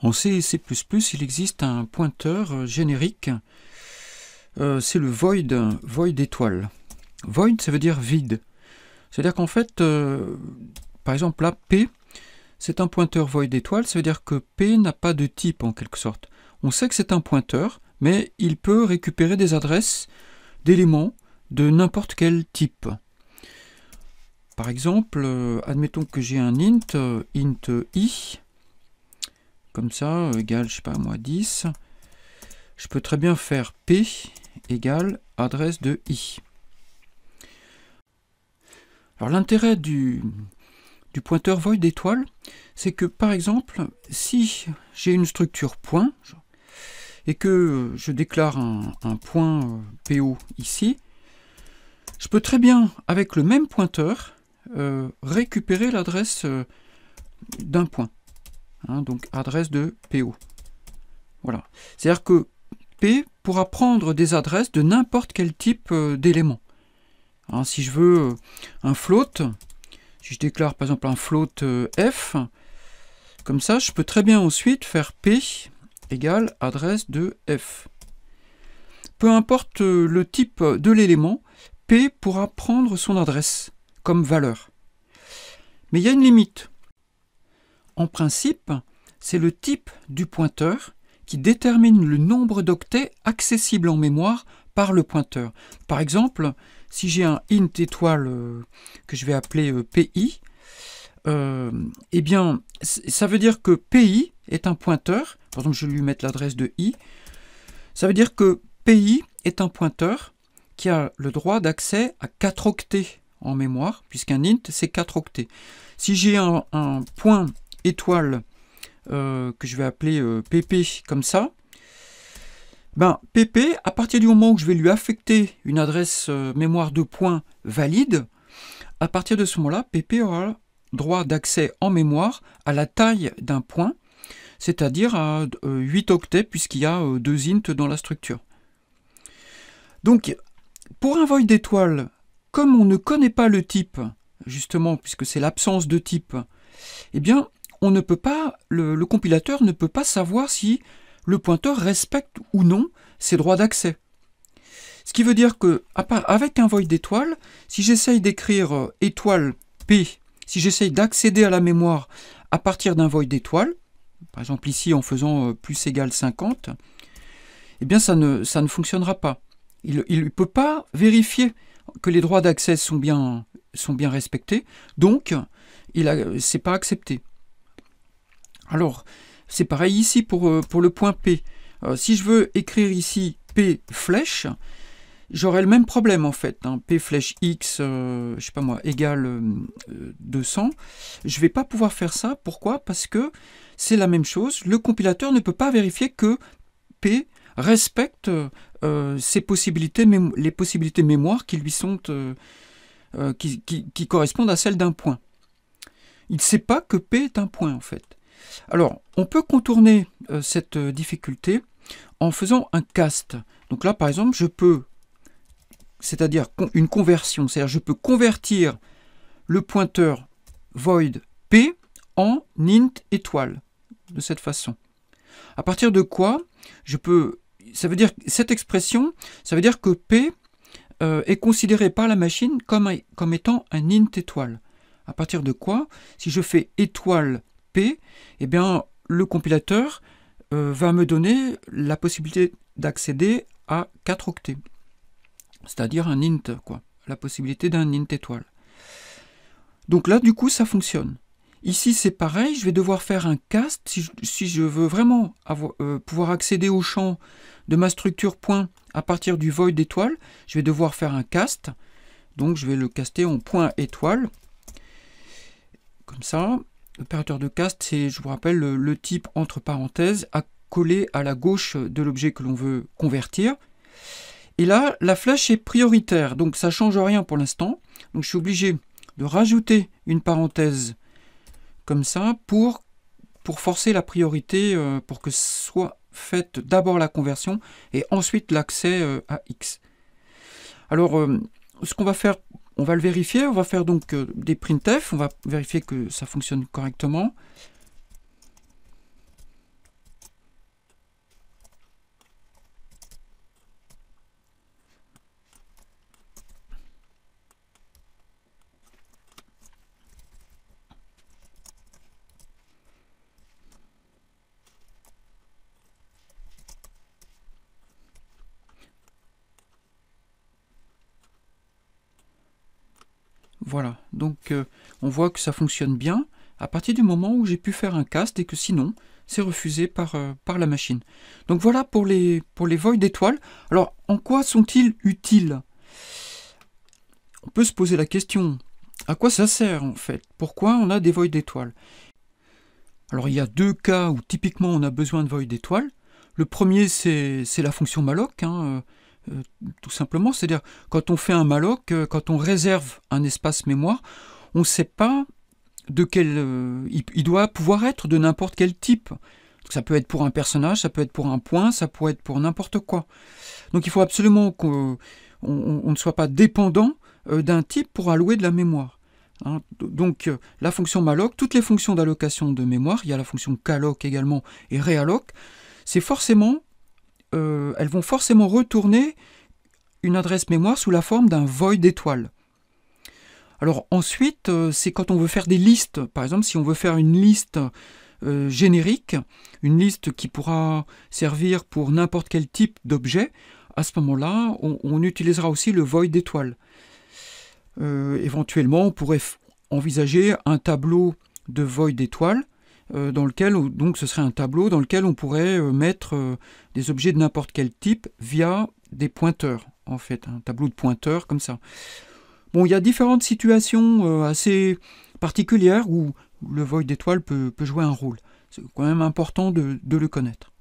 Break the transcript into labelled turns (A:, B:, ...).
A: En C et C++, il existe un pointeur générique, c'est le void étoile. Void, ça veut dire vide. C'est-à-dire qu'en fait, par exemple là, P, c'est un pointeur void étoile, ça veut dire que P n'a pas de type en quelque sorte. On sait que c'est un pointeur, mais il peut récupérer des adresses d'éléments de n'importe quel type. Par exemple, admettons que j'ai un int i, comme ça, égale, je sais pas moi, 10. Je peux très bien faire p égale adresse de i. Alors l'intérêt du pointeur void étoile, c'est que par exemple, si j'ai une structure point, et que je déclare un point PO ici, je peux très bien, avec le même pointeur, récupérer l'adresse d'un point. Hein, donc adresse de PO. Voilà. C'est-à-dire que P pourra prendre des adresses de n'importe quel type d'élément. Hein, si je veux un float, si je déclare par exemple un float F, comme ça, je peux très bien ensuite faire P égale adresse de F. Peu importe le type de l'élément, P pourra prendre son adresse comme valeur. Mais il y a une limite. En principe, c'est le type du pointeur qui détermine le nombre d'octets accessibles en mémoire par le pointeur. Par exemple, si j'ai un int étoile que je vais appeler PI, eh bien, ça veut dire que PI est un pointeur. Par exemple, je vais lui mettre l'adresse de i. Ça veut dire que PI est un pointeur qui a le droit d'accès à 4 octets en mémoire, puisqu'un int, c'est 4 octets. Si j'ai un point étoile que je vais appeler pp comme ça, ben, pp, à partir du moment où je vais lui affecter une adresse mémoire de point valide, à partir de ce moment-là, pp aura droit d'accès en mémoire à la taille d'un point, c'est-à-dire à 8 octets, puisqu'il y a 2 int dans la structure. Donc, pour un void d'étoile, comme on ne connaît pas le type, justement, puisque c'est l'absence de type, eh bien, on ne peut pas, le compilateur ne peut pas savoir si le pointeur respecte ou non ses droits d'accès. Ce qui veut dire que, avec un void d'étoile, si j'essaye d'écrire étoile P, si j'essaye d'accéder à la mémoire à partir d'un void d'étoile, par exemple ici en faisant plus égale 50, eh bien ça ne fonctionnera pas. Il ne peut pas vérifier que les droits d'accès sont bien respectés, donc c'est pas accepté. Alors, c'est pareil ici pour le point P. Si je veux écrire ici P flèche, j'aurai le même problème en fait. Hein. P flèche X, je sais pas moi, égale 200. Je ne vais pas pouvoir faire ça. Pourquoi? Parce que c'est la même chose. Le compilateur ne peut pas vérifier que P respecte les possibilités mémoire qui lui sont qui correspondent à celles d'un point. Il ne sait pas que P est un point en fait. Alors, on peut contourner cette difficulté en faisant un cast. Donc là, par exemple, je peux, c'est-à-dire une conversion, c'est-à-dire je peux convertir le pointeur void P en int étoile, de cette façon. À partir de quoi, je peux, ça veut dire, cette expression, ça veut dire que P est considéré par la machine comme étant un int étoile. À partir de quoi, si je fais étoile P, eh bien, le compilateur va me donner la possibilité d'accéder à 4 octets. C'est-à-dire un int, quoi. La possibilité d'un int étoile. Donc là, du coup, ça fonctionne. Ici, c'est pareil, je vais devoir faire un cast. Si je veux vraiment pouvoir accéder au champ de ma structure point à partir du void étoile, je vais devoir faire un cast. Donc, je vais le caster en point étoile. Comme ça. L'opérateur de cast, c'est, je vous rappelle, le type entre parenthèses accolé à la gauche de l'objet que l'on veut convertir. Et là, la flèche est prioritaire, donc ça ne change rien pour l'instant. Donc je suis obligé de rajouter une parenthèse comme ça pour forcer la priorité, pour que soit faite d'abord la conversion et ensuite l'accès à X. Alors, ce qu'on va faire, on va le vérifier, on va faire donc des printf, on va vérifier que ça fonctionne correctement. Voilà, donc on voit que ça fonctionne bien à partir du moment où j'ai pu faire un cast et que sinon c'est refusé par la machine. Donc voilà pour les voids d'étoiles. Alors en quoi sont-ils utiles? On peut se poser la question, à quoi ça sert en fait? Pourquoi on a des voids d'étoiles? Alors il y a deux cas où typiquement on a besoin de voids d'étoiles. Le premier c'est la fonction malloc, tout simplement, c'est-à-dire quand on fait un malloc, quand on réserve un espace mémoire, on ne sait pas de quel... il doit pouvoir être de n'importe quel type. Donc, ça peut être pour un personnage, ça peut être pour un point, ça peut être pour n'importe quoi. Donc il faut absolument qu'on ne soit pas dépendant d'un type pour allouer de la mémoire. Donc la fonction malloc, toutes les fonctions d'allocation de mémoire, il y a la fonction calloc également et realloc, c'est forcément, elles vont forcément retourner une adresse mémoire sous la forme d'un void d'étoile. Alors ensuite, c'est quand on veut faire des listes. Par exemple, si on veut faire une liste générique, une liste qui pourra servir pour n'importe quel type d'objet, à ce moment-là, on utilisera aussi le void d'étoile. Éventuellement, on pourrait envisager un tableau de void d'étoile, dans lequel, donc ce serait un tableau dans lequel on pourrait mettre des objets de n'importe quel type via des pointeurs, en fait, un tableau de pointeurs comme ça. Bon, il y a différentes situations assez particulières où le void d'étoile peut jouer un rôle. C'est quand même important de le connaître.